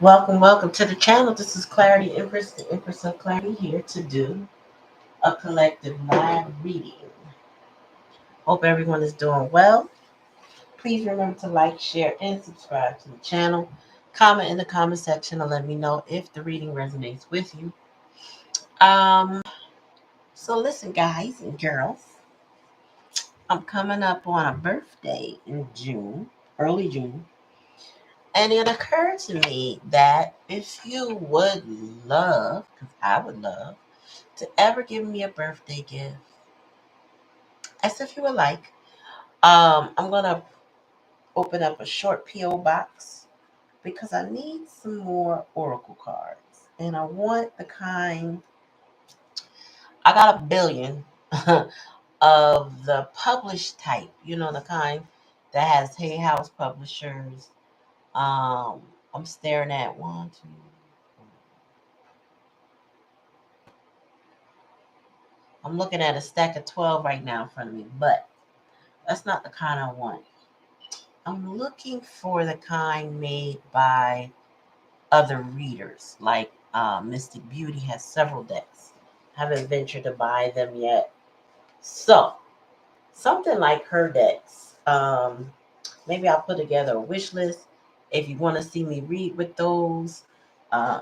Welcome to the channel. This is Clarity Empress, the Empress of Clarity, here to do a collective live reading. Hope everyone is doing well. Please remember to like, share, and subscribe to the channel. Comment in the comment section to let me know if the reading resonates with you. Um, so listen, guys and girls, I'm coming up on a birthday in June, early June. And it occurred to me that if you would love, because I would love, to ever give me a birthday gift, as if you would like, I'm going to open up a short P.O. box because I need some more oracle cards. And I want the kind, I got a billion of the published type, the kind that has Hay House Publishers. Um, I'm staring at one, two. I'm looking at a stack of 12 right now in front of me, but that's not the kind I want. I'm looking for the kind made by other readers, like Mystic Beauty has several decks. Haven't ventured to buy them yet. So, something like her decks. Maybe I'll put together a wish list. If you want to see me read with those, uh,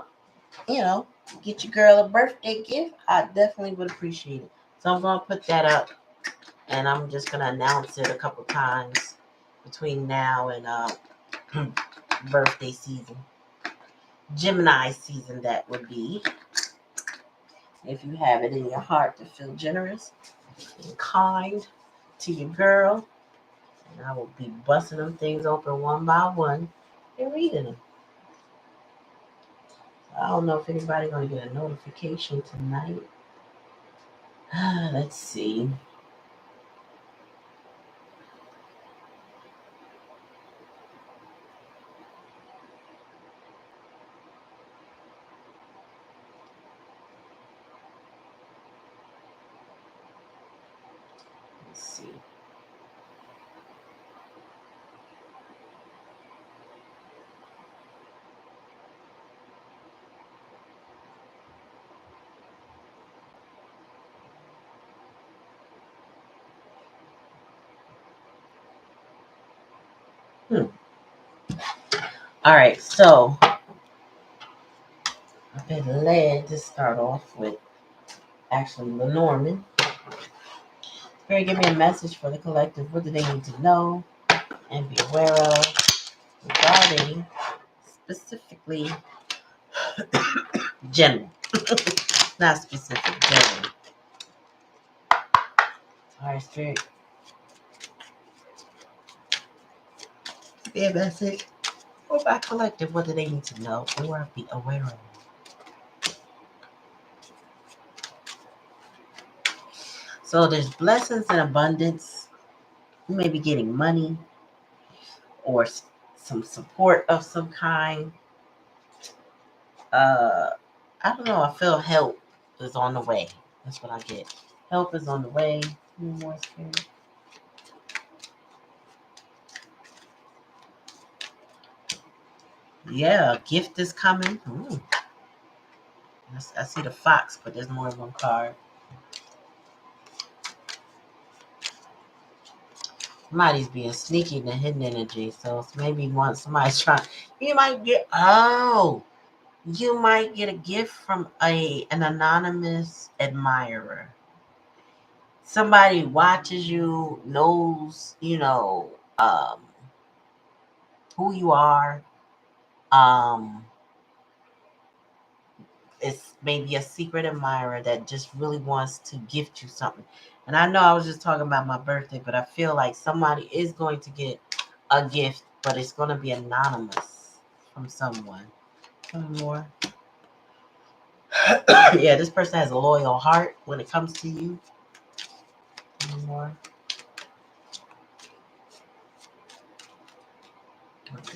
you know, get your girl a birthday gift, I definitely would appreciate it. So I'm going to put that up, and I'm just going to announce it a couple times between now and birthday season. Gemini season, that would be. If you have it in your heart to feel generous and kind to your girl, and I will be busting them things open one by one and reading them. I don't know if anybody's going to get a notification tonight. Let's see. Let's see. All right, so I've been led to start off with actually Lenormand. Spirit, give me a message for the collective. What do they need to know and be aware of regarding specifically general, not specific, general. All right, Spirit, be a message for my collective. What do they need to know or be aware of? So there's blessings and abundance. You may be getting money or some support of some kind. Uh, I don't know. I feel help is on the way. That's what I get. Help is on the way. Any more, Spirit? Yeah, a gift is coming. Ooh. I see the fox, but there's more than one card. Somebody's being sneaky in the hidden energy. So maybe once somebody's trying, you might get, you might get a gift from an anonymous admirer. Somebody watches you, knows, who you are. Um, it's maybe a secret admirer that just really wants to gift you something. And I know I was just talking about my birthday, but I feel like somebody is going to get a gift, but it's going to be anonymous from someone. One more. Yeah, this person has a loyal heart when it comes to you. One more.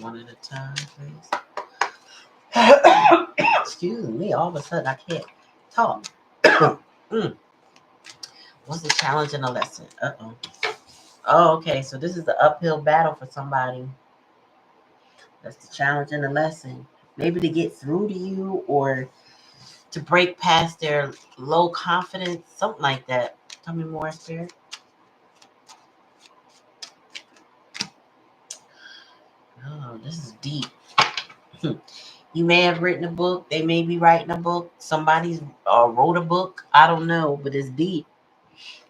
One at a time, please. Excuse me, all of a sudden I can't talk. What's the challenge and the lesson? Oh, okay, so this is the uphill battle for somebody. That's the challenge and the lesson. maybe to get through to you or to break past their low confidence, something like that. Tell me more, Spirit. Oh, this is deep. You may have written a book. They may be writing a book. Somebody's wrote a book. I don't know, but it's deep.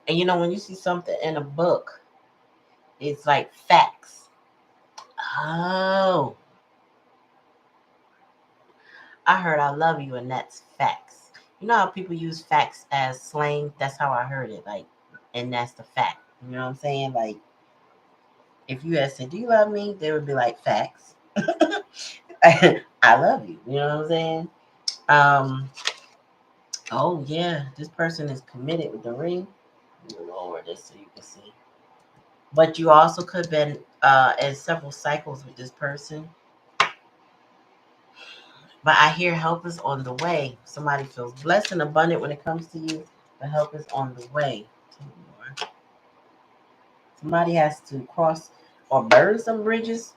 And when you see something in a book, it's like facts. Oh, I heard I love you, and that's facts. You know how people use facts as slang? That's how I heard it. Like, and that's the fact. You know what I'm saying? Like, if you had said, "Do you love me?" They would be like, "Facts." I love you. You know what I'm saying? Um. Oh yeah, this person is committed with the ring. Lower this so you can see. But you also could have been in several cycles with this person. But I hear help is on the way. Somebody feels blessed and abundant when it comes to you, but help is on the way. Somebody has to cross or burn some bridges.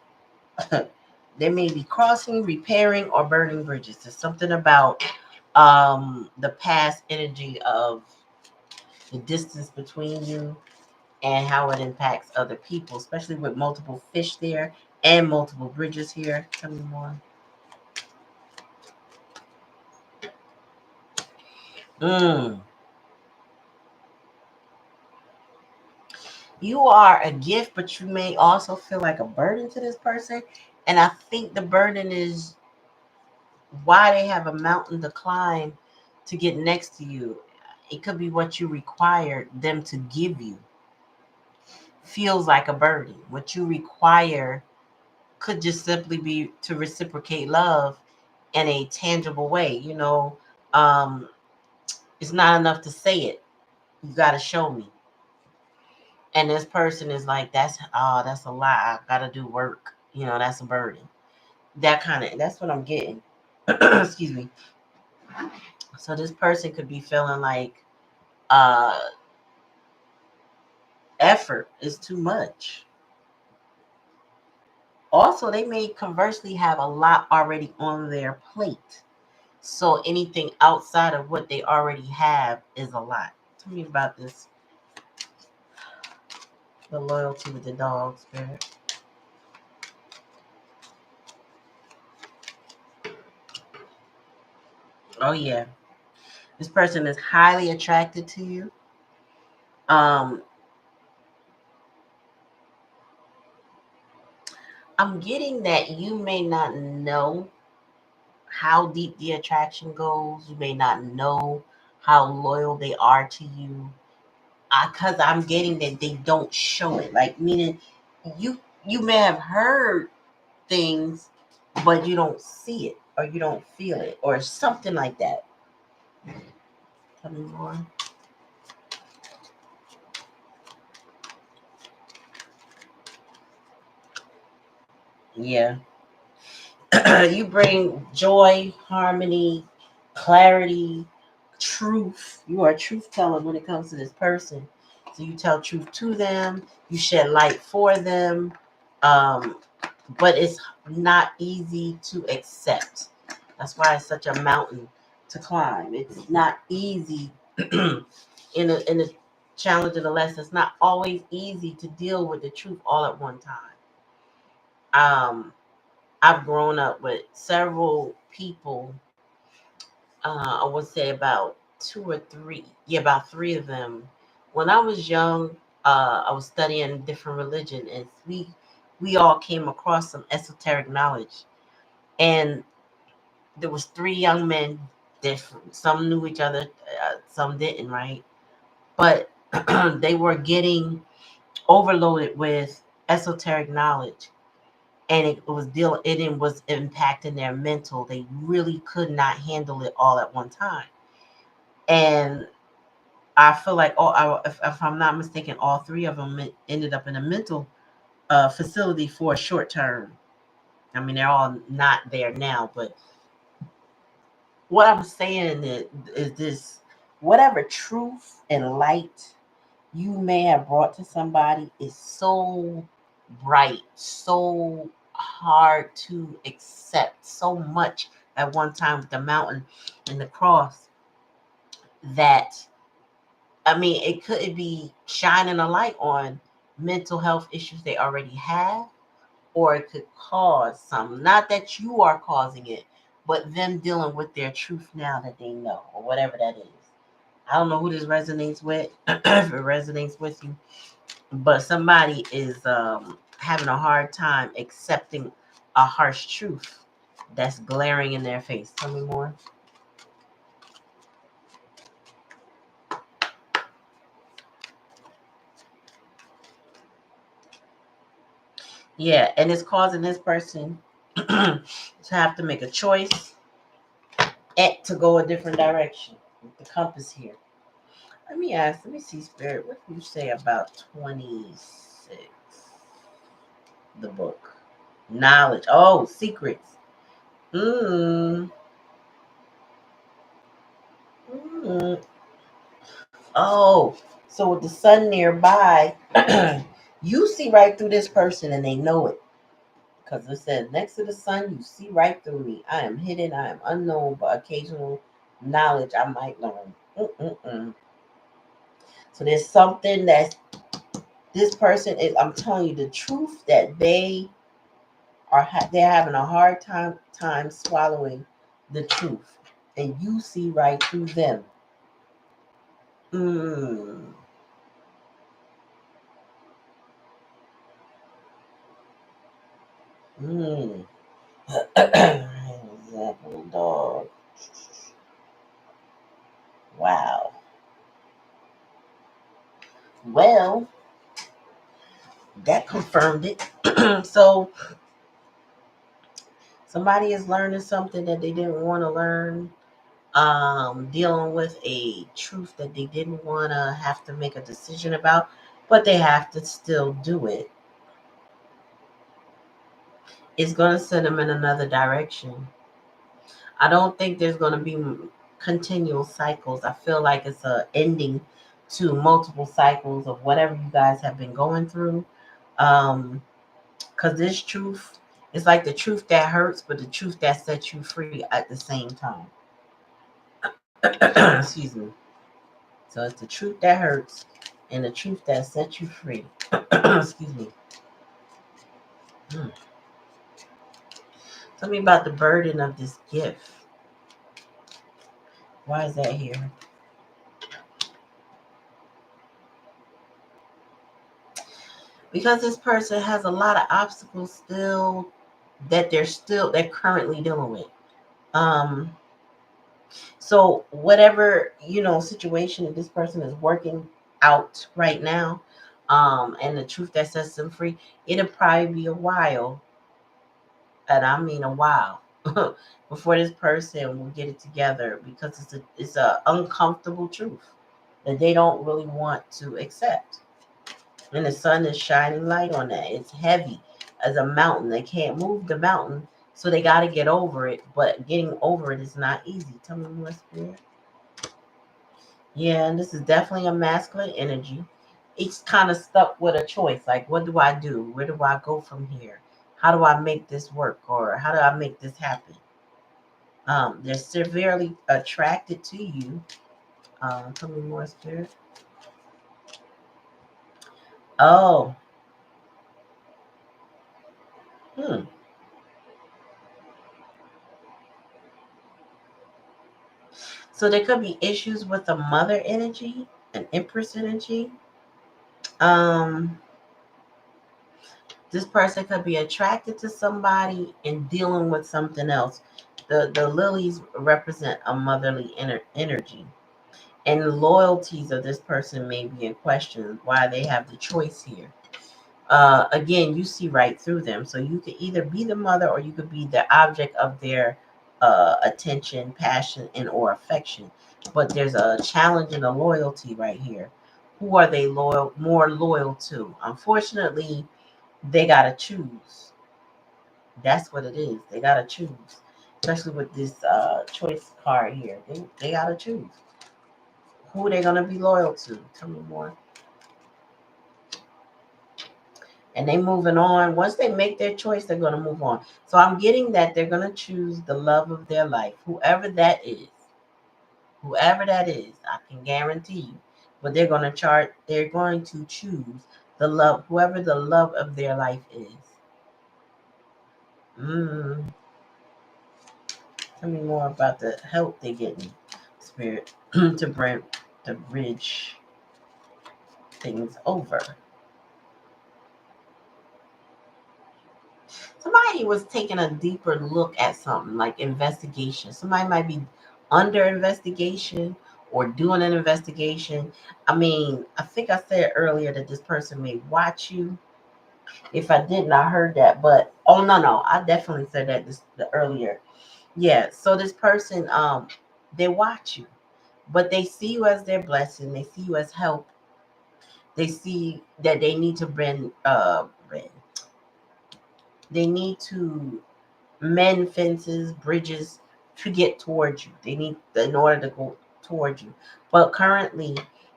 They may be crossing, repairing, or burning bridges. There's something about the past energy of the distance between you and how it impacts other people, especially with multiple fish there and multiple bridges here. Tell me more. Mm. You are a gift, but you may also feel like a burden to this person. And I think the burden is why they have a mountain to climb to get next to you. It could be what you require them to give you. Feels like a burden. What you require could just simply be to reciprocate love in a tangible way. Um, it's not enough to say it. You got to show me. And this person is like, that's a lot. I got to do work. That's a burden. That's what I'm getting. Excuse me. So this person could be feeling like uh effort is too much. Also, they may conversely have a lot already on their plate. So anything outside of what they already have is a lot. Tell me about this. The loyalty with the dog spirit. Oh yeah. This person is highly attracted to you. Um, I'm getting that you may not know how deep the attraction goes. You may not know how loyal they are to you. Because I'm getting that they don't show it. Like meaning, you may have heard things, but you don't see it or you don't feel it or something like that. Tell me more. Yeah. You bring joy, harmony, clarity, truth. You are a truth teller when it comes to this person. So you tell truth to them, you shed light for them, um, but it's not easy to accept. That's why it's such a mountain to climb. It's not easy in a challenge of the lesson. It's not always easy to deal with the truth all at one time. I've grown up with several people. I would say about two or three. Yeah, about three of them. When I was young, I was studying different religion, and we all came across some esoteric knowledge. And there was three young men. Different. Some knew each other, some didn't. Right, but they were getting overloaded with esoteric knowledge and it was impacting their mental. They really could not handle it all at one time. And I feel like if I'm not mistaken, all three of them ended up in a mental facility for a short term. I mean, they're all not there now, but what I'm saying is this: whatever truth and light you may have brought to somebody is so bright, so hard to accept so much at one time with the mountain and the cross that, I mean, it could be shining a light on mental health issues they already have, or it could cause some. Not that you are causing it, but them dealing with their truth now that they know, or whatever that is. I don't know who this resonates with, if it resonates with you, but somebody is having a hard time accepting a harsh truth that's glaring in their face. Tell me more. Yeah, and it's causing this person to have to make a choice and to go a different direction with the compass here. Let me see, Spirit, what do you say about 26? The book. Knowledge. Oh, secrets. Mm. Mm. Oh, so with the sun nearby, you see right through this person and they know it. Because it says, next to the sun, you see right through me. I am hidden, I am unknown, but occasional knowledge I might learn. Mm-mm-mm. So there's something that this person is, I'm telling you the truth, that they are they're having a hard time swallowing the truth. And you see right through them. Mm. Mm. Example, dog. Wow. Well, that confirmed it. So somebody is learning something that they didn't want to learn, dealing with a truth that they didn't want to have to make a decision about, but they have to still do it. It's going to send them in another direction. I don't think there's going to be continual cycles. I feel like it's a ending to multiple cycles of whatever you guys have been going through. Because this truth is like the truth that hurts, but the truth that sets you free at the same time. Excuse me. So it's the truth that hurts and the truth that sets you free. Excuse me. Mm. Tell me about the burden of this gift. Why is that here? Because this person has a lot of obstacles still that they're currently dealing with. Um, so whatever, situation that this person is working out right now, and the truth that sets them free, it'll probably be a while, and I mean a while, before this person will get it together, because it's a uncomfortable truth that they don't really want to accept. And the sun is shining light on that. It's heavy as a mountain. They can't move the mountain, so they got to get over it. But getting over it is not easy. Tell me more, Spirit. Yeah, and this is definitely a masculine energy. It's kind of stuck with a choice. Like, what do I do? Where do I go from here? How do I make this work? Or how do I make this happen? They're severely attracted to you. Tell me more, Spirit. Oh, hmm. So there could be issues with the mother energy, an Empress energy. Um, this person could be attracted to somebody and dealing with something else. The lilies represent a motherly energy, and the loyalties of this person may be in question. Why they have the choice here. Again, you see right through them. So you could either be the mother or you could be the object of their attention, passion, and or affection. But there's a challenge and a loyalty right here. Who are they more loyal to? Unfortunately, they gotta choose. That's what it is. They gotta choose. Especially with this choice card here. They gotta choose. Who are they gonna be loyal to? Tell me more. and they moving on. Once they make their choice, they're going to move on. So I'm getting that they're going to choose the love of their life, whoever that is, I can guarantee you. But they're going to chart. They're going to choose the love, whoever the love of their life is. Mm, Tell me more about the help they're getting, spirit, to bridge things over. Somebody was taking a deeper look at something like investigation. Somebody might be under investigation or doing an investigation. I mean, I think I said earlier that this person may watch you. If I didn't, I heard that. But oh no, I definitely said that the earlier. Yeah. So this person, they watch you, but they see you as their blessing. They see you as help. They see that they need to they need to mend fences, bridges to get towards you. They need in order to go towards you. But currently,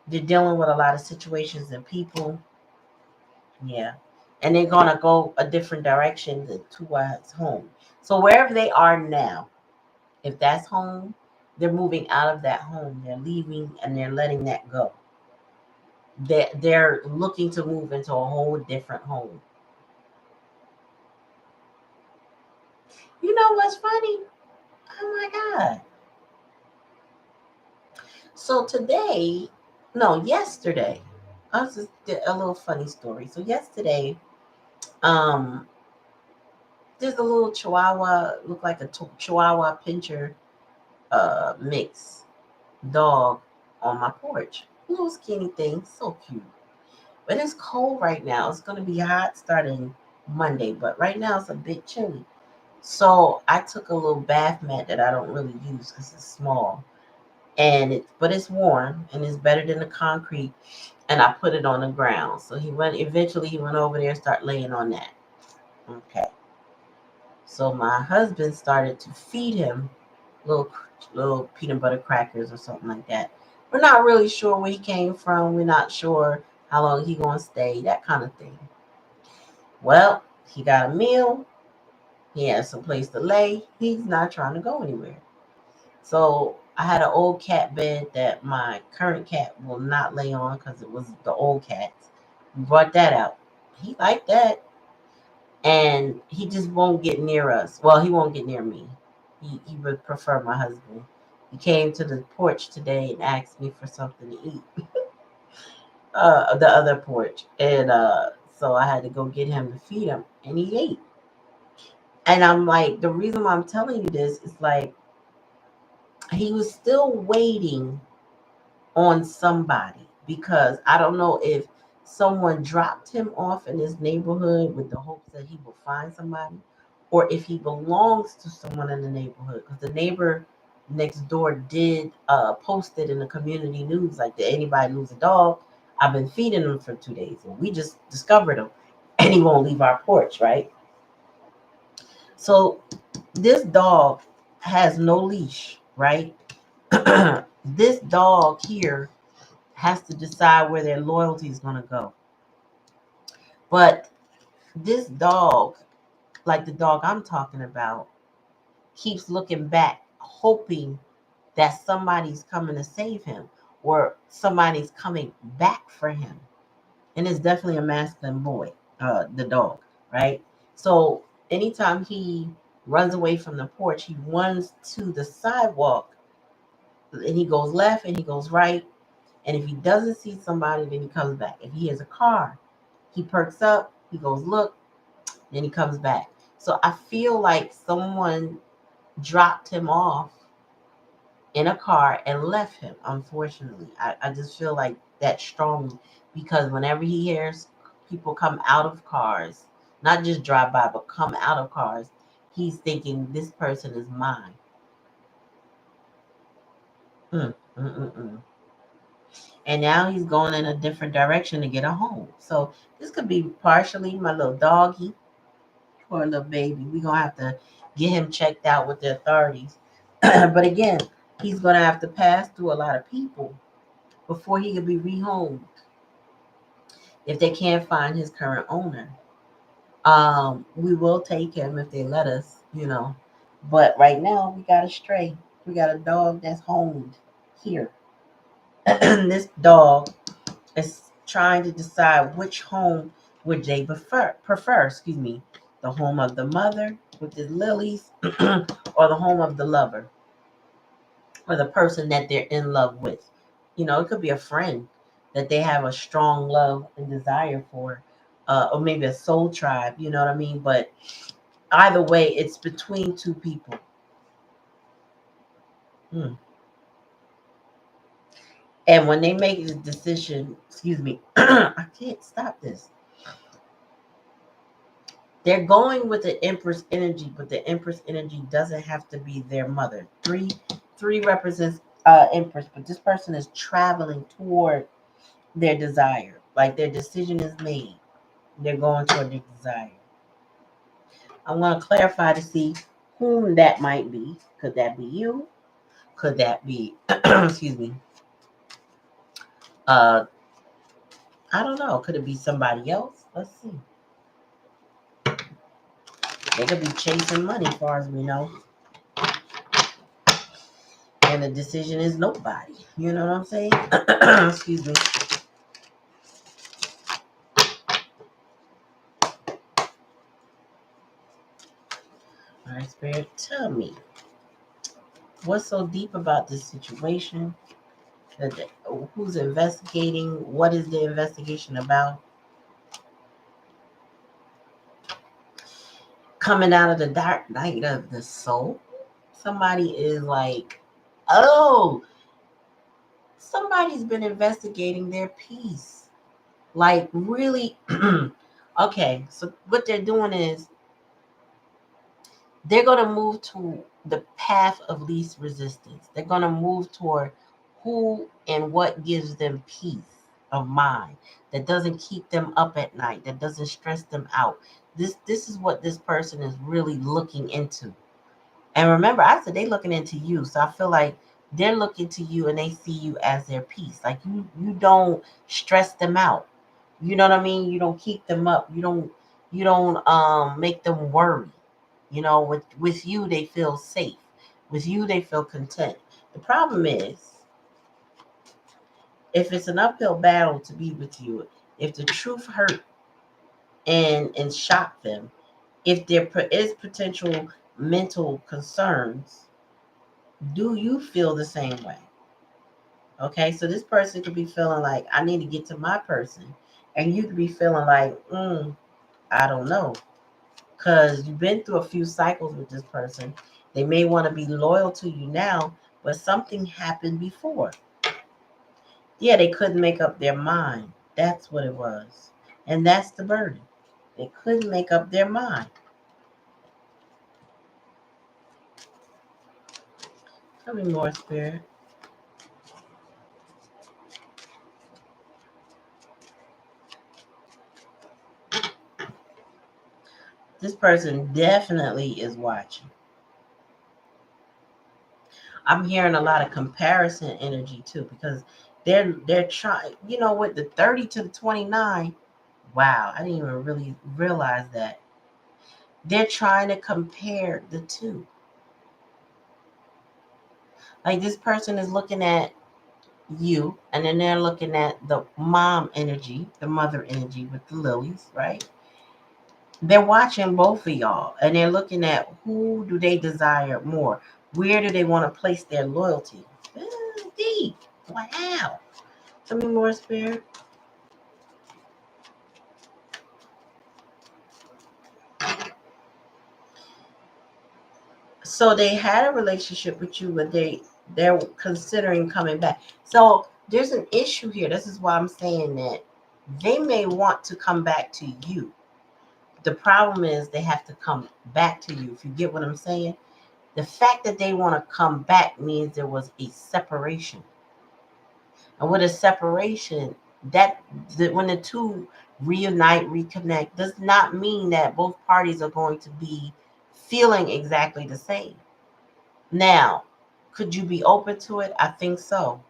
they're dealing with a lot of situations and people. Yeah. And they're gonna go a different direction towards home. So wherever they are now, if that's home, they're moving out of that home. They're leaving and they're letting that go. They're looking to move into a whole different home. You know what's funny? Oh my God. So today, no, yesterday, I was just did a little funny story. So yesterday, um, there's a little Chihuahua, look like a Chihuahua Pinscher mix dog on my porch. Little skinny thing, so cute. But it's cold right now. It's gonna be hot starting Monday, but right now it's a bit chilly. So I took a little bath mat that I don't really use because it's small, but it's warm and it's better than the concrete. And I put it on the ground. So he went over there and started laying on that. Okay. So my husband started to feed him little little peanut butter crackers or something like that. We're not really sure where he came from. We're not sure how long he gonna stay, that kind of thing. Well, he got a meal. He has some place to lay. He's not trying to go anywhere. So I had an old cat bed that my current cat will not lay on because it was the old cat's. We brought that out. He liked that. And he just won't get near us. Well, he won't get near me. He would prefer my husband. He came to the porch today and asked me for something to eat. The other porch. And so I had to go get him to feed him. And he ate. And I'm like, the reason why I'm telling you this is like he was still waiting on somebody because I don't know if someone dropped him off in his neighborhood with the hopes that he will find somebody or if he belongs to someone in the neighborhood because the neighbor next door did post it in the community news like did anybody lose a dog. I've been feeding him for 2 days and we just discovered him and he won't leave our porch, right? So this dog has no leash, right? This dog here has to decide where their loyalty is going to go. But this dog, like the dog I'm talking about, keeps looking back, hoping that somebody's coming to save him or somebody's coming back for him. And it's definitely a masculine boy, the dog, right? So anytime he runs away from the porch, he runs to the sidewalk and he goes left and he goes right. And if he doesn't see somebody, then he comes back. If he has a car, he perks up, he goes look, then he comes back. So I feel like someone dropped him off in a car and left him, unfortunately. I just feel like that strongly because whenever he hears people come out of cars, not just drive by, but come out of cars, he's thinking this person is mine. Mm, mm, mm, mm. And now he's going in a different direction to get a home. So this could be partially my little doggy or a little baby. We're gonna have to get him checked out with the authorities. But again, he's gonna have to pass through a lot of people before he can be rehomed if they can't find his current owner. We will take him if they let us. But right now we got a stray. We got a dog that's homed here. This dog is trying to decide which home would they prefer, excuse me, the home of the mother with the lilies or the home of the lover or the person that they're in love with. It could be a friend that they have a strong love and desire for, or maybe a soul tribe, you know what I mean? But either way, it's between two people. Hmm. And when they make the decision, excuse me, I can't stop this. They're going with the Empress energy, but the Empress energy doesn't have to be their mother. Three represents Empress, but this person is traveling toward their desire. Like their decision is made. They're going toward their desire. I'm going to clarify to see whom that might be. Could that be you? Could that be, excuse me, uh, I don't know. Could it be somebody else? Let's see. They could be chasing money, as far as we know. And the decision is nobody. You know what I'm saying? Excuse me. All right, Spirit, tell me what's so deep about this situation? Who's investigating? What is the investigation about? Coming out of the dark night of the soul, somebody is like, oh, somebody's been investigating their peace. Like, really? Okay, so what they're doing is they're going to move to the path of least resistance. They're going to move toward who and what gives them peace of mind, that doesn't keep them up at night, that doesn't stress them out. This is what this person is really looking into. And remember, I said they're looking into you. So I feel like they're looking to you and they see you as their peace. Like you don't stress them out. You know what I mean? You don't keep them up. You don't make them worry. With you they feel safe. With you they feel content. The problem is if it's an uphill battle to be with you, if the truth hurt and shock them, if there is potential mental concerns, do you feel the same way? Okay, so this person could be feeling like I need to get to my person, and you could be feeling like, I don't know, because you've been through a few cycles with this person. They may want to be loyal to you now, but something happened before. Yeah, they couldn't make up their mind. That's what it was. And that's the burden. They couldn't make up their mind. Tell me more, Spirit. This person definitely is watching. I'm hearing a lot of comparison energy too, because they're trying, with the 30 to the 29. Wow, I didn't even really realize that. They're trying to compare the two. Like this person is looking at you, and then they're looking at the mom energy, the mother energy with the lilies, right? They're watching both of y'all, and they're looking at who do they desire more. Where do they want to place their loyalty? Deep. Wow. Tell me more, Spirit. So they had a relationship with you, but they're considering coming back. So there's an issue here. This is why I'm saying that they may want to come back to you. The problem is they have to come back to you. If you get what I'm saying, the fact that they want to come back means there was a separation. And with a separation, when the two reunite, reconnect, does not mean that both parties are going to be feeling exactly the same. Now, could you be open to it? I think so.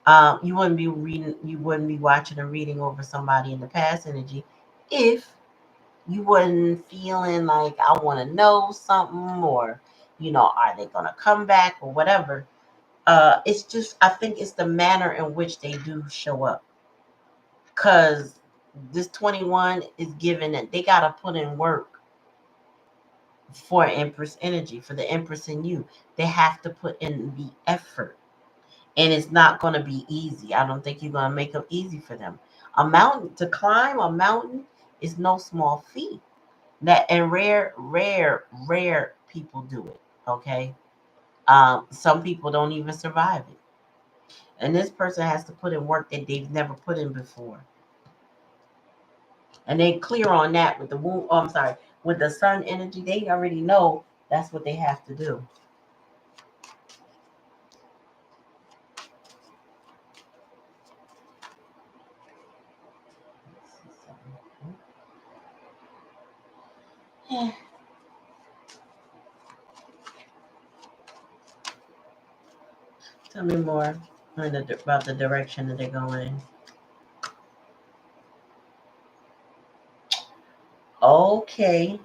You wouldn't be reading, you wouldn't be watching and reading over somebody in the past energy if you wouldn't feeling like I want to know something, or are they gonna come back or whatever. It's just, I think it's the manner in which they do show up, because this 21 is given that they gotta put in work for Empress energy, for the Empress in you. They have to put in the effort, and it's not going to be easy. I don't think you're going to make it easy for them. A mountain, to climb a mountain, is no small feat. That, and rare people do it. Okay, some people don't even survive it, and this person has to put in work that they've never put in before. And they clear on that with the moon. Oh, I'm sorry, with the sun energy. They already know that's what they have to do. Tell me more about the direction that they're going in. Okay.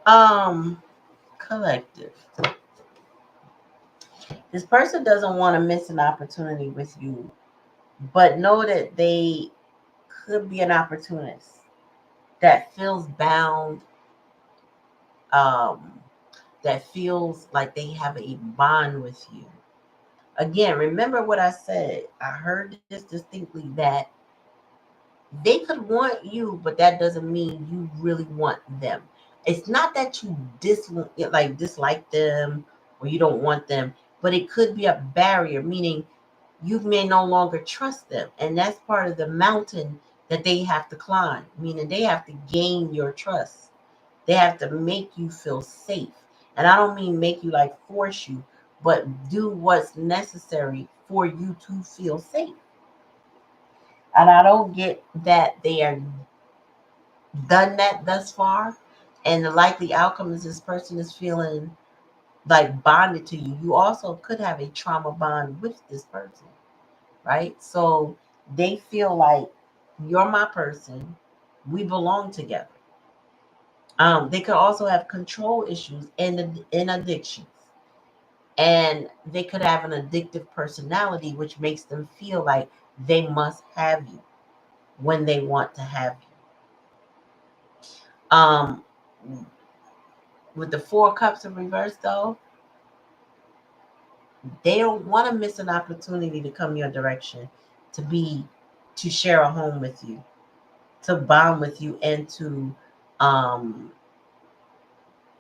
Um, Collective. This person doesn't want to miss an opportunity with you, but know that they could be an opportunist that feels bound, um, that feels like they have a bond with you. Again, remember what I said. I heard this distinctly, that they could want you, but that doesn't mean you really want them. It's not that you dislike them or you don't want them, but it could be a barrier, meaning you may no longer trust them. And that's part of the mountain that they have to climb, meaning they have to gain your trust. They have to make you feel safe. And I don't mean make you like force you, but do what's necessary for you to feel safe. And I don't get that they are done that thus far. And the likely outcome is this person is feeling like bonded to you. You also could have a trauma bond with this person, right? So they feel like you're my person. We belong together. They could also have control issues and addictions. And they could have an addictive personality, which makes them feel like they must have you when they want to have you. With the Four Cups in reverse, though, they don't want to miss an opportunity to come your direction, to be, to share a home with you, to bond with you, and to um,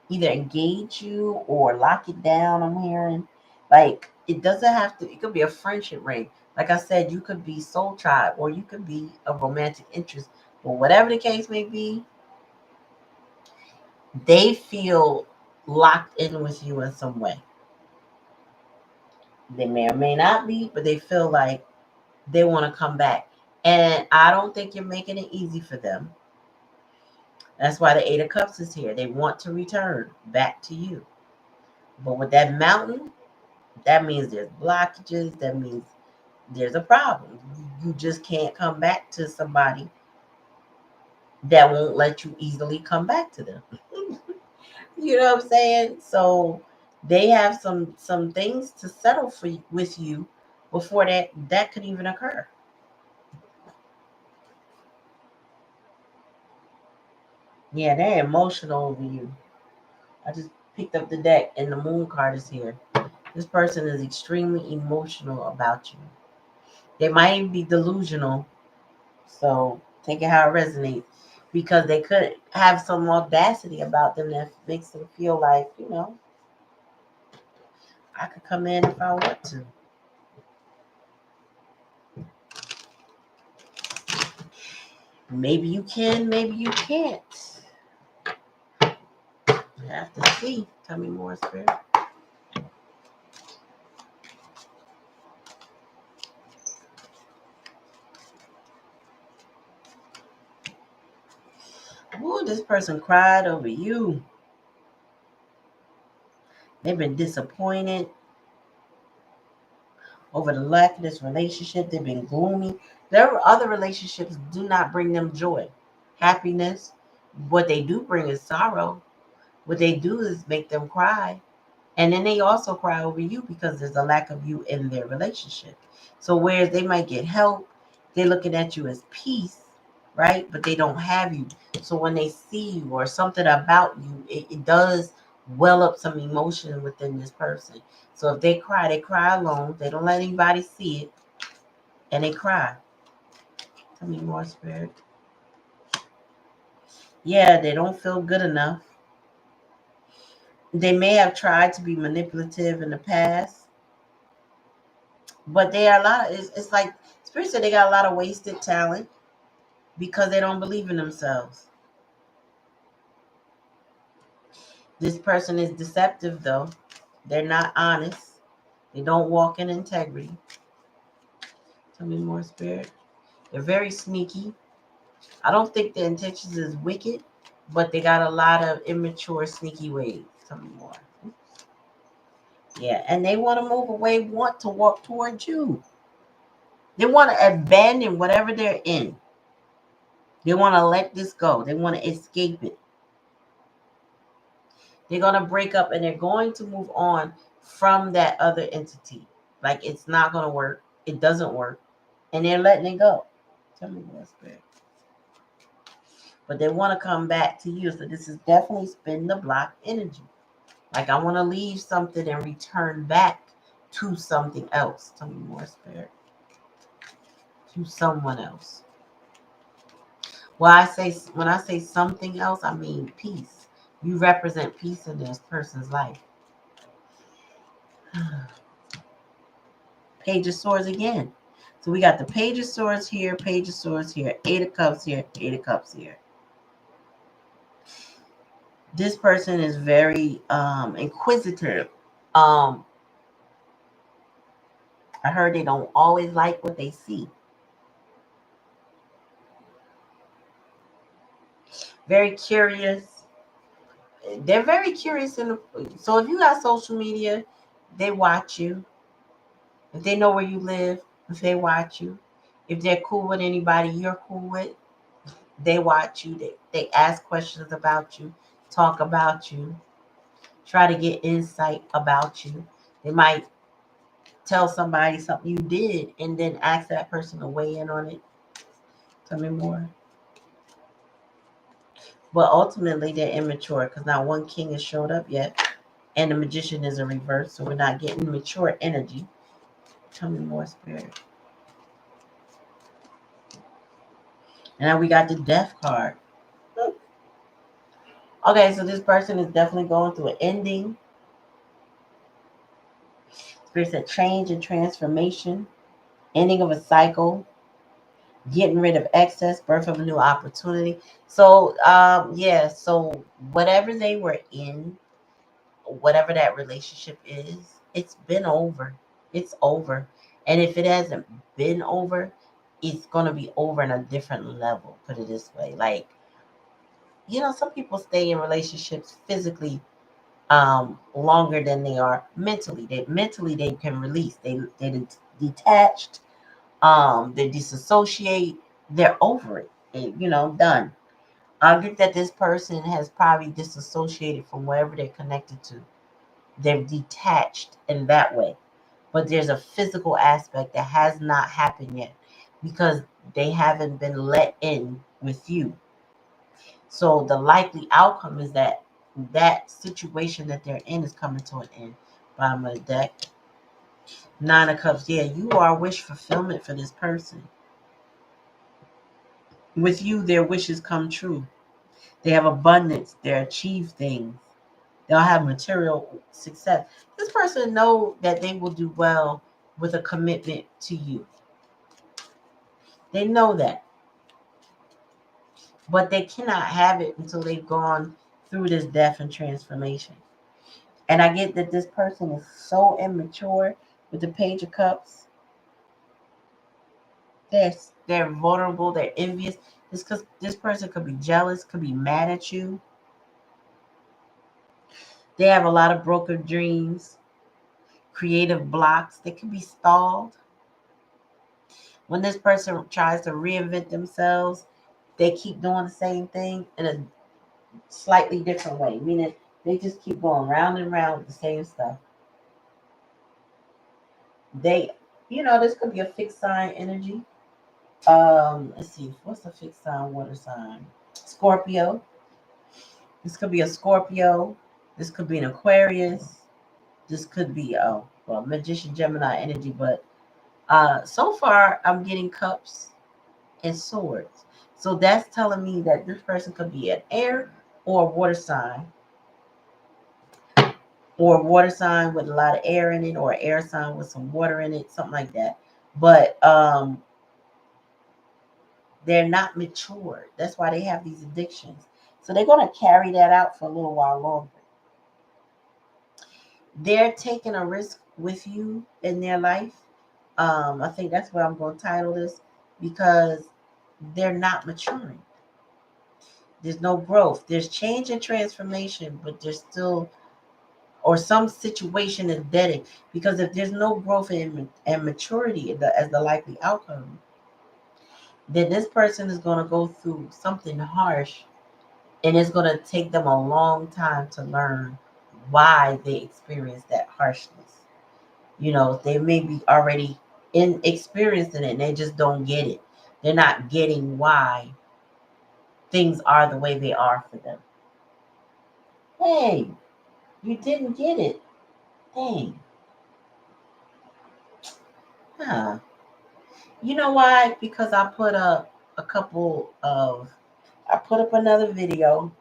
either engage you or lock it down. I'm hearing, like, it doesn't have to. It could be a friendship ring. Like I said, you could be soul tribe, or you could be a romantic interest. But whatever the case may be, they feel locked in with you in some way. They may or may not be, but they feel like they want to come back. And I don't think you're making it easy for them. That's why the Eight of Cups is here. They want to return back to you. But with that mountain, that means there's blockages. That means there's a problem. You just can't come back to somebody that won't let you easily come back to them. You know what I'm saying? So they have some things to settle for with you before that could even occur. Yeah, they're emotional over you. I just picked up the deck and the moon card is here. This person is extremely emotional about you. They might be delusional, so take it how it resonates. Because they could have some audacity about them that makes them feel like, I could come in if I want to. Maybe you can, maybe you can't. You have to see. Tell me more, Spirit. Ooh, this person cried over you. They've been disappointed. over the lack of this relationship. They've been gloomy. Their other relationships do not bring them joy, happiness. What they do bring is sorrow. What they do is make them cry. And then they also cry over you because there's a lack of you in their relationship. So whereas they might get help, they're looking at you as peace, right? But they don't have you. So when they see you or something about you, it does well up some emotion within this person. So if they cry alone. They don't let anybody see it, and they cry. Tell me more, spirit. Yeah, they don't feel good enough. They may have tried to be manipulative in the past, but they are a lot of, it's like spirit said they got a lot of wasted talent because they don't believe in themselves. This person is deceptive though. They're not honest. They don't walk in integrity. Tell me more, spirit. They're very sneaky. I don't think their intentions is wicked, but they got a lot of immature, sneaky ways. Tell me more. Yeah, and they want to move away, want to walk towards you. They want to abandon whatever they're in. They want to let this go. They want to escape it. They're going to break up and they're going to move on from that other entity. Like it's not going to work. It doesn't work. And they're letting it go. Tell me more, spirit. But they want to come back to you. So this is definitely spin the block energy. Like I want to leave something and return back to something else. Tell me more, spirit. To someone else. Well, when I say something else, I mean peace. You represent peace in this person's life. Page of Swords again. So we got the Page of Swords here, Page of Swords here, Eight of Cups here, Eight of Cups here. This person is very inquisitive. Um, I heard they don't always like what they see. Very curious. They're very curious. So if you got social media, they watch you. If they know where you live, if they watch you. If they're cool with anybody you're cool with, they watch you. They ask questions about you, talk about you, try to get insight about you. They might tell somebody something you did and then ask that person to weigh in on it. Tell me more. But ultimately, they're immature because not one king has showed up yet. And the magician is a reverse, so we're not getting mature energy. Tell me more, spirit. And now we got the death card. Okay, so this person is definitely going through an ending. Spirit said change and transformation, ending of a cycle, getting rid of excess, birth of a new opportunity. So, yeah, so whatever they were in, whatever that relationship is, it's been over. It's over. And if it hasn't been over, it's going to be over in a different level, put it this way. Like, some people stay in relationships physically longer than they are mentally. They can release. They detached. They disassociate. They're over it. Done. I think that this person has probably disassociated from wherever they're connected to. They're detached in that way. But there's a physical aspect that has not happened yet because they haven't been let in with you. So the likely outcome is that that situation that they're in is coming to an end. Bottom of the deck. Nine of Cups. Yeah, you are wish fulfillment for this person. With you, their wishes come true. They have abundance. They achieve things. They'll have material success. This person know that they will do well with a commitment to you. They know that. But they cannot have it until they've gone through this death and transformation. And I get that this person is so immature with the Page of Cups. They're vulnerable. They're envious. It's because this person could be jealous, could be mad at you. They have a lot of broken dreams, creative blocks. They could be stalled. When this person tries to reinvent themselves, they keep doing the same thing in a slightly different way, meaning they just keep going round and round with the same stuff. They, this could be a fixed sign energy. Let's see, what's a fixed sign water sign? Scorpio. This could be a Scorpio. This could be an Aquarius. This could be magician Gemini energy, but so far I'm getting cups and swords. So that's telling me that this person could be an air or a water sign, or a water sign with a lot of air in it, or an air sign with some water in it, something like that. But they're not mature. That's why they have these addictions. So they're going to carry that out for a little while longer. They're taking a risk with you in their life. I think that's what I'm going to title this, because they're not maturing. There's no growth. There's change and transformation, but there's still, or some situation is dead. Because if there's no growth and maturity as the likely outcome, then this person is going to go through something harsh, and it's going to take them a long time to learn why they experience that harshness. They may be already in experiencing it and they just don't get it. They're not getting why things are the way they are for them. Hey, you didn't get it. Dang. Huh. You know why? Because I put up I put up another video,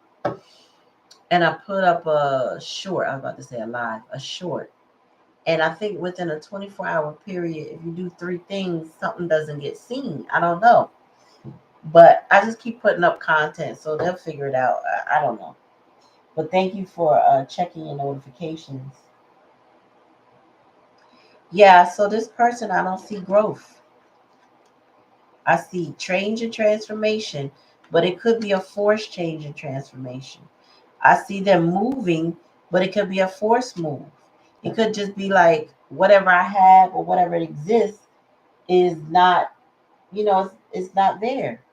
and I put up a short. I was about to say a short. And I think within a 24-hour period, if you do 3 things, something doesn't get seen. I don't know. But I just keep putting up content, so they'll figure it out. I don't know. But thank you for checking your notifications. Yeah, so this person, I don't see growth. I see change and transformation, but it could be a forced change and transformation. I see them moving, but it could be a forced move. It could just be like whatever I have or whatever exists is not, it's not there.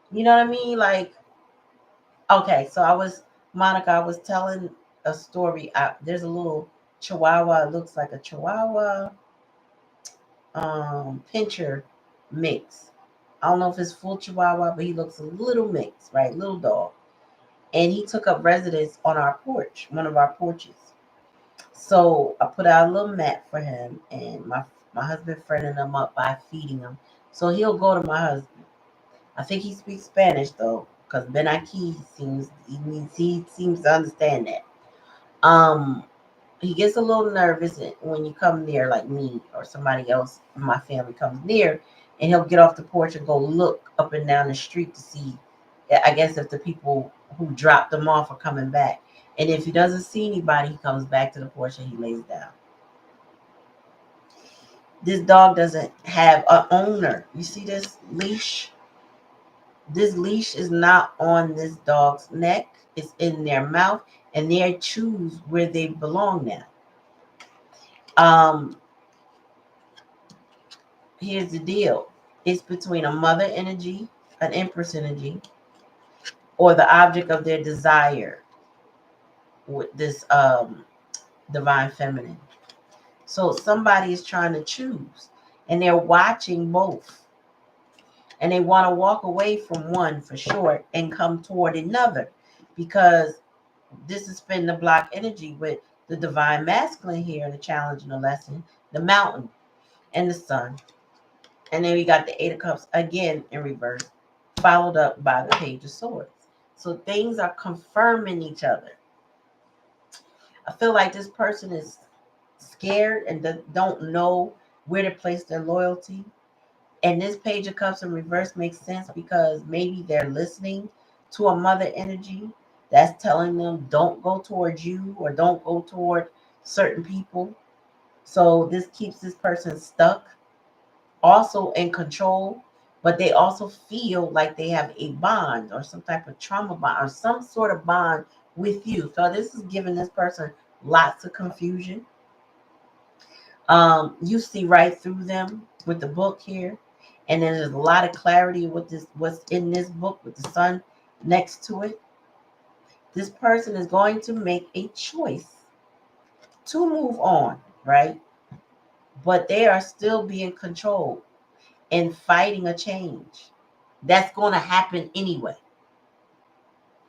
You know what I mean? Like, okay, so Monica, I was telling a story. There's a little chihuahua, it looks like a chihuahua pincher mix. I don't know if it's full chihuahua, but he looks a little mix, right? Little dog. And he took up residence on our porch, one of our porches. So I put out a little mat for him, and my husband friended him up by feeding him. So he'll go to my husband. I think he speaks Spanish though, because Ben Aki he seems to understand that. Um, he gets a little nervous when you come near, like me or somebody else in my family comes near, and he'll get off the porch and go look up and down the street to see, I guess, if the people who dropped him off are coming back. And if he doesn't see anybody, he comes back to the porch and he lays down. This dog doesn't have an owner. You see this leash? This leash is not on this dog's neck. It's in their mouth, and they choose where they belong now. Um, Here's the deal. It's between a mother energy, an empress energy, or the object of their desire with this divine feminine. So somebody is trying to choose, and they're watching both. And they want to walk away from one for sure and come toward another, because this is spin the block energy with the divine masculine here, the challenge and the lesson, the mountain and the sun. And then we got the Eight of Cups again in reverse, followed up by the Page of Swords. So things are confirming each other. I feel like this person is scared and don't know where to place their loyalty. And this Page of Cups in reverse makes sense because maybe they're listening to a mother energy that's telling them don't go towards you or don't go toward certain people. So this keeps this person stuck, also in control, but they also feel like they have a bond or some type of trauma bond or some sort of bond with you. So this is giving this person lots of confusion. You see right through them with the book here, and then there's a lot of clarity with this, what's in this book with the sun next to it. This person is going to make a choice to move on, right? But they are still being controlled and fighting a change. That's going to happen anyway.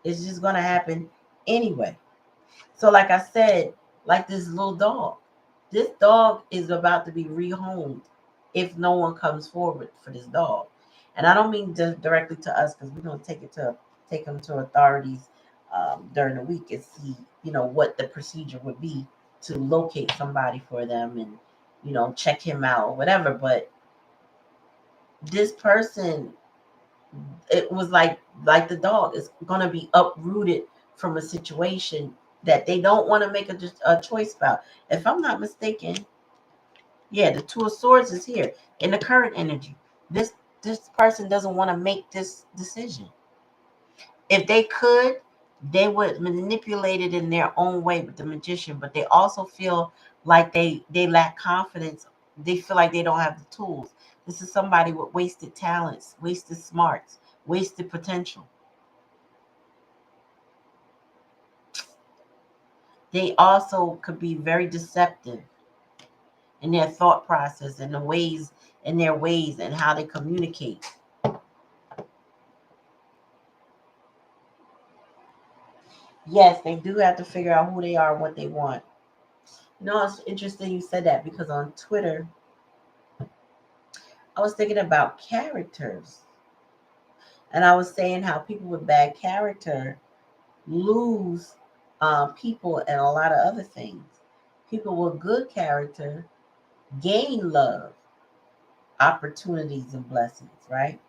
It's just going to happen anyway. So, like I said, like this little dog, this dog is about to be rehomed if no one comes forward for this dog. And I don't mean just directly to us, because we're going to take them to authorities during the week and see, what the procedure would be to locate somebody for them and, check him out or whatever. But this person, it was like the dog is going to be uprooted from a situation that they don't want to make a choice about. If I'm not mistaken, yeah, the Two of Swords is here in the current energy. This person doesn't want to make this decision. If they could, they would manipulate it in their own way with the Magician, but they also feel like they lack confidence. They feel like they don't have the tools. This is somebody with wasted talents, wasted smarts, wasted potential. They also could be very deceptive in their thought process and their ways and how they communicate. Yes, they do have to figure out who they are and what they want. It's interesting you said that, because on Twitter, I was thinking about characters. And I was saying how people with bad character lose people and a lot of other things. People with good character gain love, opportunities, and blessings, right?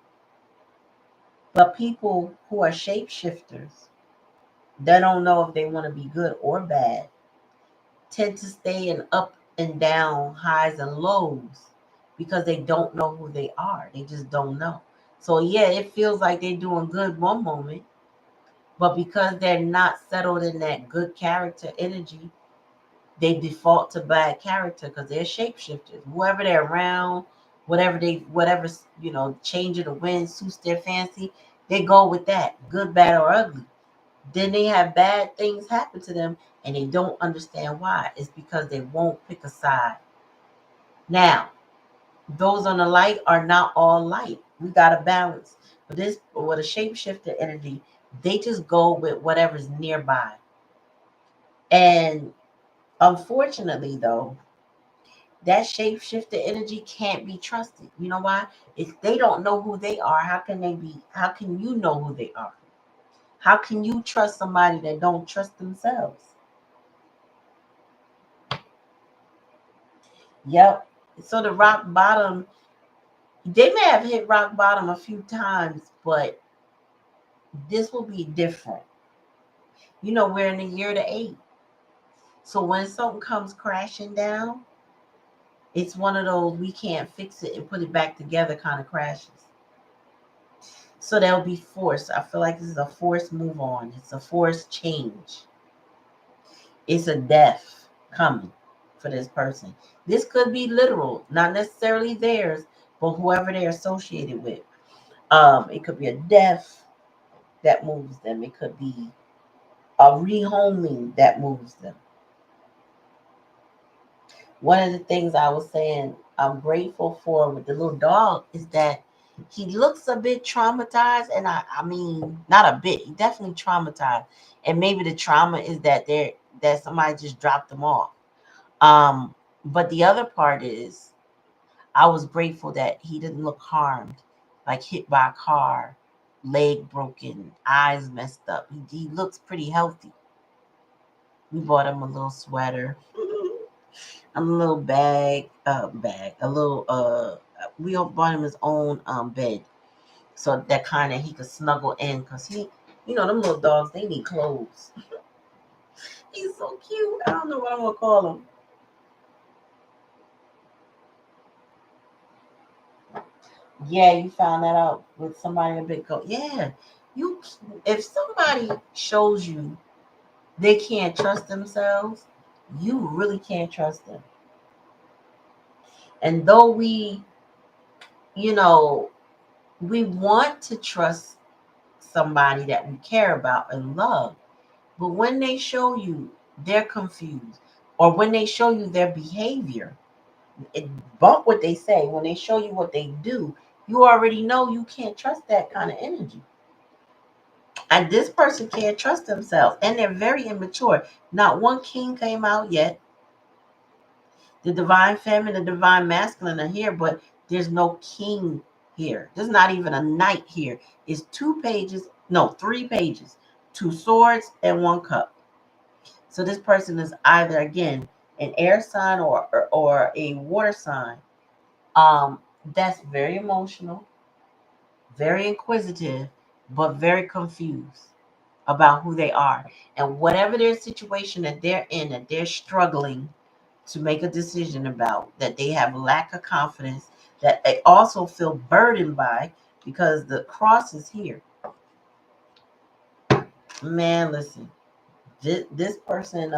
But people who are shapeshifters, they don't know if they want to be good or bad, tend to stay in up and down, highs and lows, because they don't know who they are. They just don't know. So yeah, it feels like they're doing good one moment, but because they're not settled in that good character energy, they default to bad character because they're shapeshifters. Whoever they're around, whatever change of the wind suits their fancy, they go with that, good, bad, or ugly. Then they have bad things happen to them and they don't understand why. It's because they won't pick a side. Now, those on the light are not all light. We got to balance. But this, with a shapeshifter energy, they just go with whatever's nearby. And unfortunately, though, that shapeshifter energy can't be trusted. You know why? If they don't know who they are, how can you know who they are? How can you trust somebody that don't trust themselves? Yep. So the rock bottom, they may have hit rock bottom a few times, but this will be different. We're in the year to 8. So when something comes crashing down, it's one of those we can't fix it and put it back together kind of crashes. So there'll be force. I feel like this is a forced move on. It's a forced change. It's a death coming for this person. This could be literal, not necessarily theirs, but whoever they're associated with. It could be a death that moves them. It could be a rehoming that moves them. One of the things I was saying I'm grateful for with the little dog is that he looks a bit traumatized, and I mean not a bit, he definitely traumatized. And maybe the trauma is that somebody just dropped him off. But the other part is I was grateful that he didn't look harmed, like hit by a car, leg broken, eyes messed up. He looks pretty healthy. We bought him a little sweater, a little a little we all bought him his own bed, so that kind of he could snuggle in, because them little dogs, they need clothes. He's so cute. I don't know what I'm gonna call him. Yeah, you found that out with somebody in a big coat. Yeah, you. If somebody shows you they can't trust themselves, you really can't trust them. And though you know, we want to trust somebody that we care about and love, but when they show you they're confused, or when they show you their behavior, it, bump what they say, when they show you what they do, you already know you can't trust that kind of energy. And this person can't trust themselves, and they're very immature. Not one king came out yet. The divine feminine, the divine masculine are here, but there's no king here. There's not even a knight here. It's 2 pages, no, 3 pages, 2 swords and 1 cup. So this person is either, again, an air sign or a water sign. That's very emotional, very inquisitive, but very confused about who they are. And whatever their situation that they're in, that they're struggling to make a decision about, that they have lack of confidence, that they also feel burdened by, because the cross is here. Man, listen, this person,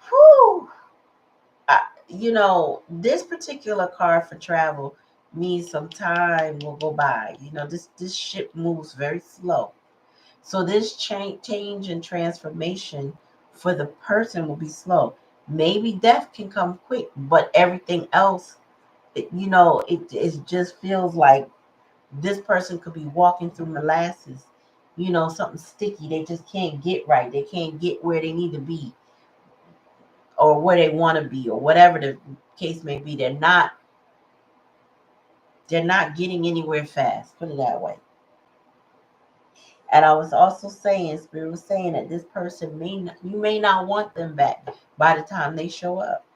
whew, this particular card for travel means some time will go by. This ship moves very slow. So this change and transformation for the person will be slow. Maybe death can come quick, but everything else, it just feels like this person could be walking through molasses, something sticky. They just can't get right. They can't get where they need to be, or where they want to be, or whatever the case may be. They're not getting anywhere fast. Put it that way. And I was also saying, Spirit was saying that this person you may not want them back by the time they show up.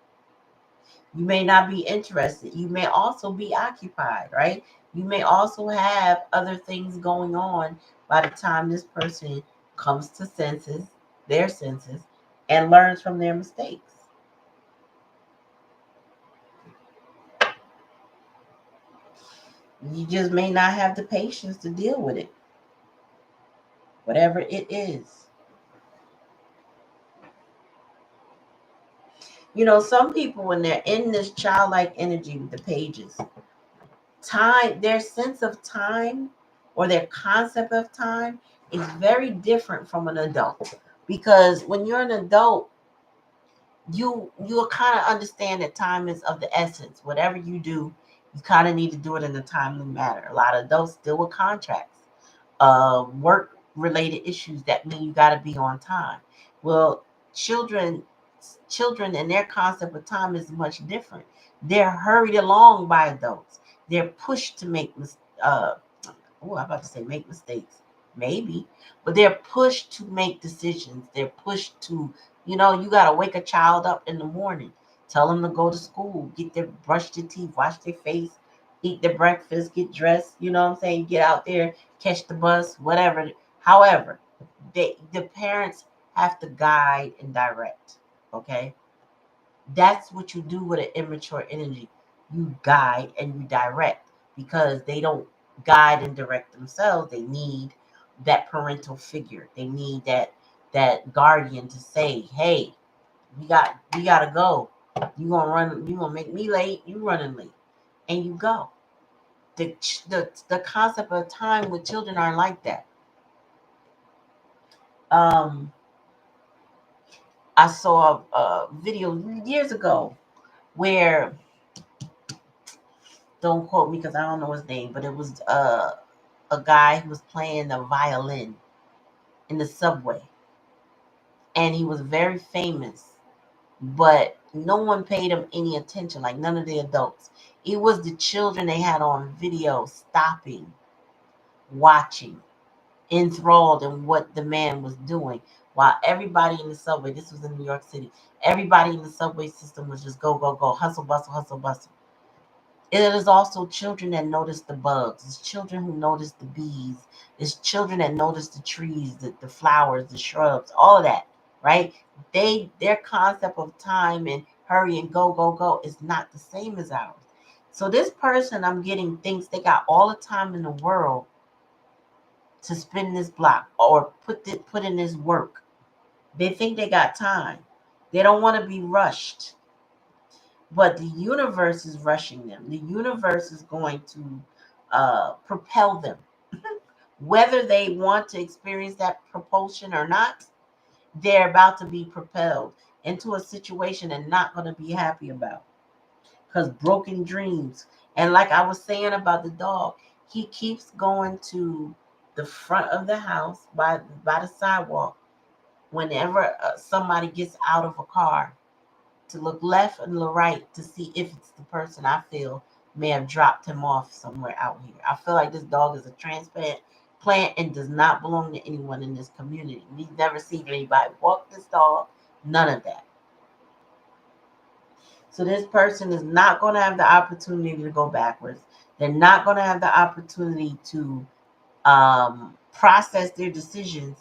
You may not be interested. You may also be occupied, right? You may also have other things going on by the time this person comes to their senses, and learns from their mistakes. You just may not have the patience to deal with it, whatever it is. Some people, when they're in this childlike energy with the pages, their sense of time, or their concept of time, is very different from an adult. Because when you're an adult, you'll kind of understand that time is of the essence. Whatever you do, you kind of need to do it in a timely manner. A lot of adults deal with contracts, work related issues that mean you got to be on time. Well, children children and their concept of time is much different. They're hurried along by adults. They're pushed to I'm about to say make mistakes, maybe, but they're pushed to make decisions. They're pushed to, you got to wake a child up in the morning, tell them to go to school, brush their teeth, wash their face, eat their breakfast, get dressed, you know what I'm saying? Get out there, catch the bus, whatever. However, the parents have to guide and direct. Okay. That's what you do with an immature energy. You guide and you direct, because they don't guide and direct themselves. They need that parental figure. They need that guardian to say, "Hey, we gotta go. You gonna make me late. You running late," and you go. The concept of time with children are like that. Um, I saw a video years ago where, don't quote me because I don't know his name, but it was a guy who was playing the violin in the subway, and he was very famous, but no one paid him any attention, like none of the adults. It was the children they had on video stopping, watching, enthralled in what the man was doing, while everybody in the subway, this was in New York City, everybody in the subway system was just go, go, go, hustle, bustle, hustle, bustle. It is also children that notice the bugs. It's children who notice the bees. It's children that notice the trees, the flowers, the shrubs, all of that, right? Their concept of time and hurry and go, go, go is not the same as ours. So this person I'm getting thinks they got all the time in the world, to spin this block or put in this work. They think they got time. They don't want to be rushed. But the universe is rushing them. The universe is going to propel them. Whether they want to experience that propulsion or not, they're about to be propelled into a situation they're not going to be happy about. Because broken dreams. And like I was saying about the dog, he keeps going to the front of the house by the sidewalk whenever somebody gets out of a car, to look left and look right to see if it's the person I feel may have dropped him off somewhere out here. I feel like this dog is a transplant plant and does not belong to anyone in this community. We've never seen anybody walk this dog, none of that. So this person is not going to have the opportunity to go backwards. They're not going to have the opportunity to process their decisions.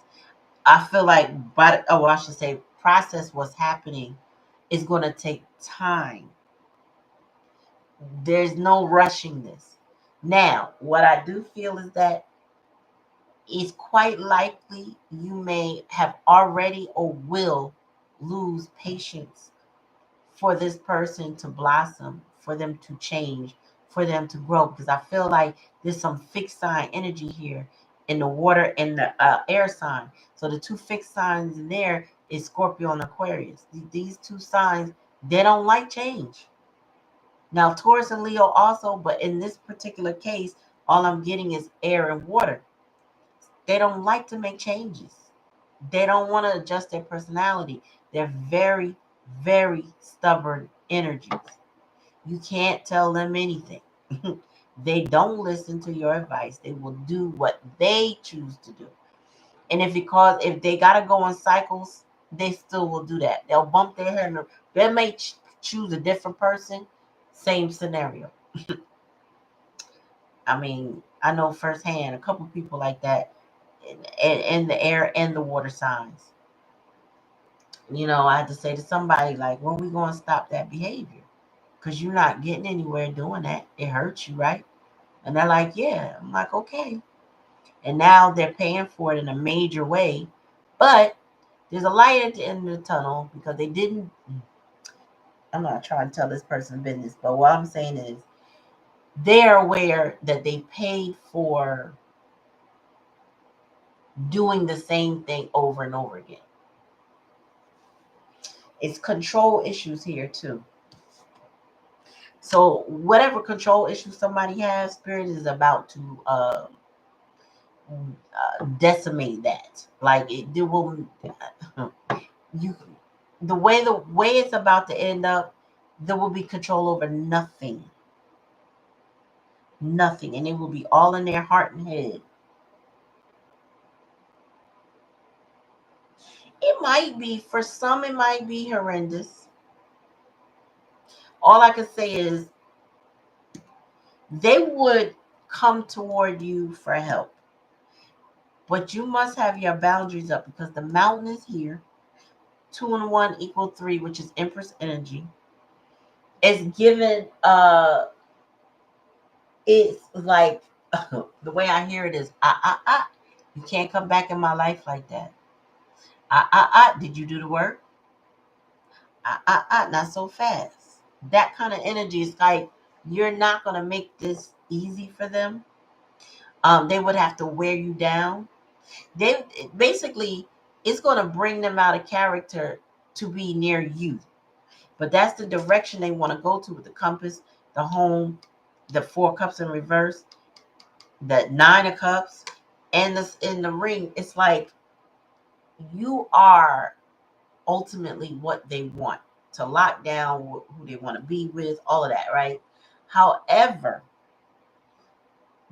I feel like, I should say, process what's happening is going to take time. There's no rushing this. Now, what I do feel is that it's quite likely you may have already or will lose patience for this person to blossom, for them to change, for them to grow. Because I feel like there's some fixed sign energy here in the water and the air sign. So the two fixed signs in there is Scorpio and Aquarius. These two signs, they don't like change. Now, Taurus and Leo also, but in this particular case, all I'm getting is air and water. They don't like to make changes. They don't want to adjust their personality. They're very, very stubborn energies. You can't tell them anything. They don't listen to your advice. They will do what they choose to do. And if they gotta go in cycles, they still will do that. They'll bump their head. They may choose a different person. Same scenario. I mean, I know firsthand a couple people like that in the air and the water signs. I had to say to somebody, like, when we going to stop that behavior? Because you're not getting anywhere doing that. It hurts you, right? And they're like, yeah. I'm like, okay. And now they're paying for it in a major way. But there's a light at the end of the tunnel because they didn't. I'm not trying to tell this person business, but what I'm saying is they're aware that they paid for doing the same thing over and over again. It's control issues here too. So whatever control issues somebody has, Spirit is about to decimate that. Like it will, you, the way it's about to end up, there will be control over nothing, nothing, and it will be all in their heart and head. It might be, for some, it might be horrendous. All I can say is they would come toward you for help. But you must have your boundaries up because the mountain is here. 2 and 1 = 3, which is Empress energy. It's given, it's like, the way I hear it is, you can't come back in my life like that. Did you do the work? Not so fast. That kind of energy is like, you're not going to make this easy for them. They would have to wear you down. They basically, it's going to bring them out of character to be near you. But that's the direction they want to go to with the compass, the home, the 4 cups in reverse, the 9 of cups, and this in the ring. It's like you are ultimately what they want to lock down, who they want to be with, all of that, right? However,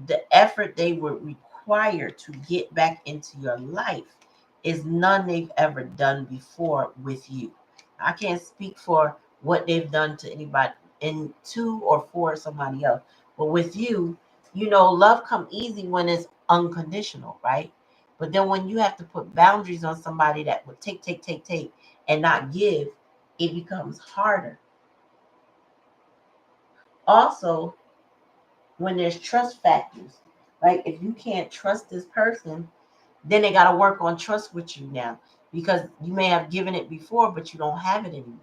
the effort they would require to get back into your life is none they've ever done before with you. I can't speak for what they've done to anybody in to or for somebody else, but with you, love come easy when it's unconditional, right? But then when you have to put boundaries on somebody that would take and not give, it becomes harder. Also, when there's trust factors, Like, if you can't trust this person, then they got to work on trust with you now, because you may have given it before, but you don't have it anymore.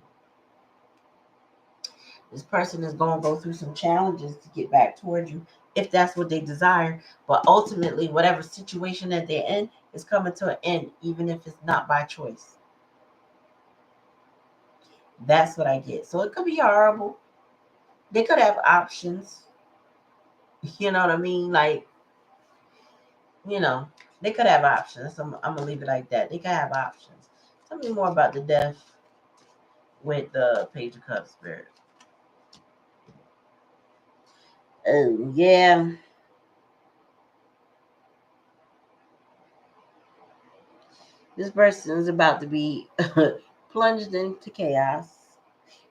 This person is going to go through some challenges to get back towards you, if that's what they desire. But ultimately, whatever situation that they're in is coming to an end, even if it's not by choice. That's what I get. So it could be horrible. They could have options. You know what I mean? Like, you know, they could have options. I'm going to leave it like that. They could have options. Tell me more about the death with the Page of Cups spirit. Oh, yeah. This person is about to be plunged into chaos.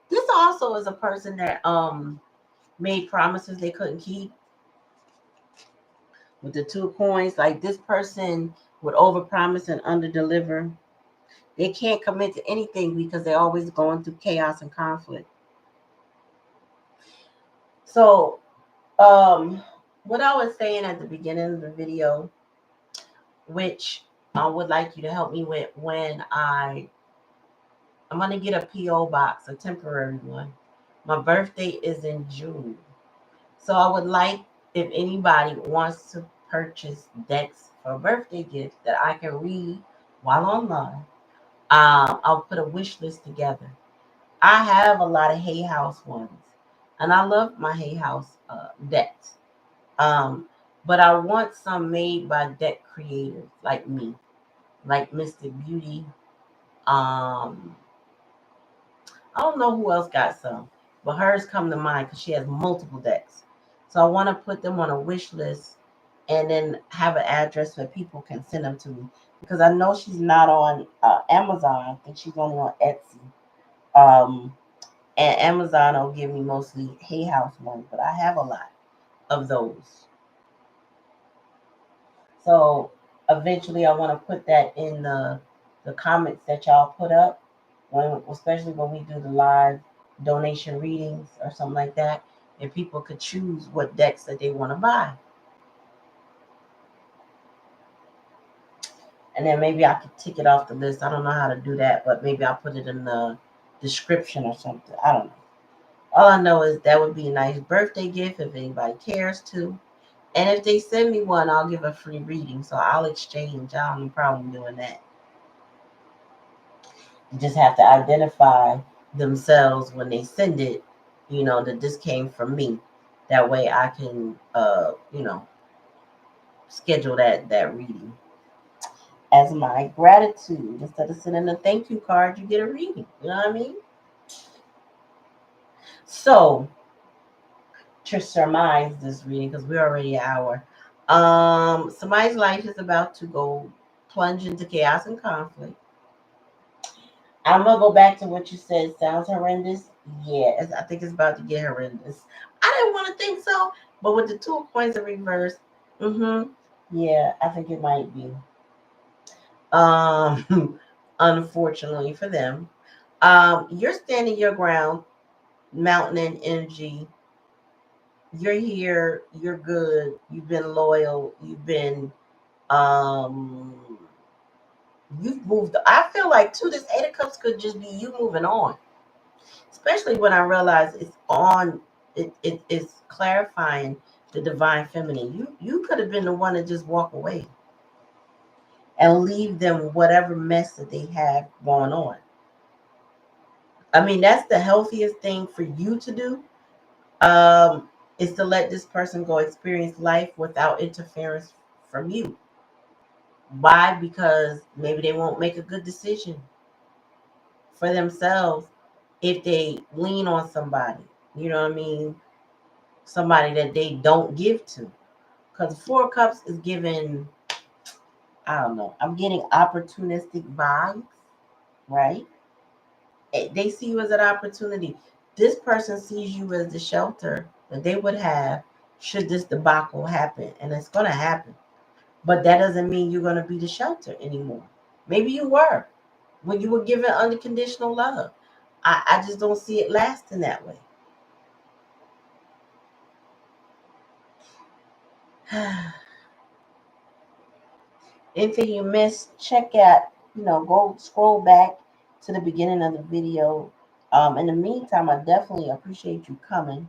This also is a person that made promises they couldn't keep. With the 2 coins, like, this person would overpromise and underdeliver. They can't commit to anything because they're always going through chaos and conflict. So, what I was saying at the beginning of the video, which I would like you to help me with, when I'm gonna get a PO box, a temporary one. My birthday is in June, so I would like, if anybody wants to purchase decks for a birthday gift that I can read while online. I'll put a wish list together. I have a lot of Hay House ones, and I love my Hay House decks. Um, but I want some made by deck creators like me, like Mystic Beauty. Um, I don't know who else got some, but hers come to mind because she has multiple decks. So I want to put them on a wish list and then have an address where people can send them to me, because I know she's not on Amazon. I think she's only on Etsy. Um, and Amazon will give me mostly Hay House ones, but I have a lot of those. So eventually, I want to put that in the comments that y'all put up, when, especially when we do the live donation readings or something like that, and people could choose what decks that they want to buy. And then maybe I could tick it off the list. I don't know how to do that, but maybe I'll put it in the description or something. I don't know. All I know is that would be a nice birthday gift if anybody cares to. And if they send me one, I'll give a free reading. So I'll exchange. I don't have no problem doing that. You just have to identify themselves when they send it, that this came from me. That way I can, schedule that reading as my gratitude. Instead of sending a thank you card, you get a reading. You know what I mean? So, to surmise this reading, because we're already an hour, somebody's life is about to go plunge into chaos and conflict. I'm gonna go back to what you said. Sounds horrendous. Yeah, I think it's about to get horrendous. I didn't want to think so, but with the 2 coins in reverse, mm-hmm. Yeah, I think it might be. Unfortunately for them, you're standing your ground, mountain and energy. You're here. You're good. You've been loyal. Um, you've moved. I feel like too. This 8 of Cups could just be you moving on. Especially when I realize it's on, it's clarifying the divine feminine. You could have been the one to just walk away and leave them whatever mess that they have going on. I mean, that's the healthiest thing for you to do, is to let this person go experience life without interference from you. Why? Because maybe they won't make a good decision for themselves if they lean on somebody. You know what I mean? Somebody that they don't give to. Because 4 of Cups is giving, I don't know, I'm getting opportunistic vibes, right? They see you as an opportunity. This person sees you as the shelter that they would have should this debacle happen. And it's going to happen. But that doesn't mean you're going to be the shelter anymore. Maybe you were when you were given unconditional love. I just don't see it lasting that way. Anything you missed, check out, go scroll back to the beginning of the video. In the meantime, I definitely appreciate you coming.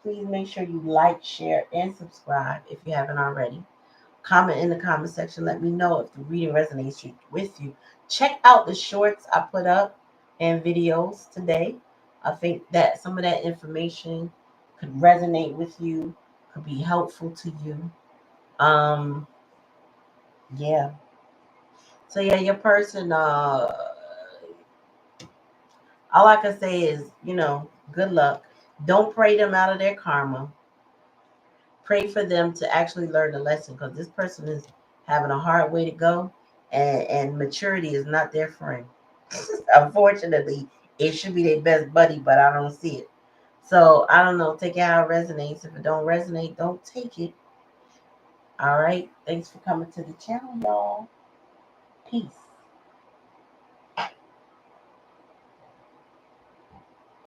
Please make sure you like, share, and subscribe if you haven't already. Comment in the comment section. Let me know if the reading resonates with you. Check out the shorts I put up and videos today. I think that some of that information could resonate with you, could be helpful to you. Um, yeah. So yeah, your person, all I can say is, good luck. Don't pray them out of their karma. Pray for them to actually learn the lesson, because this person is having a hard way to go, and maturity is not their friend. Unfortunately, it should be their best buddy, but I don't see it. So I don't know. Take it how it resonates. If it don't resonate, don't take it. All right. Thanks for coming to the channel, y'all. Peace.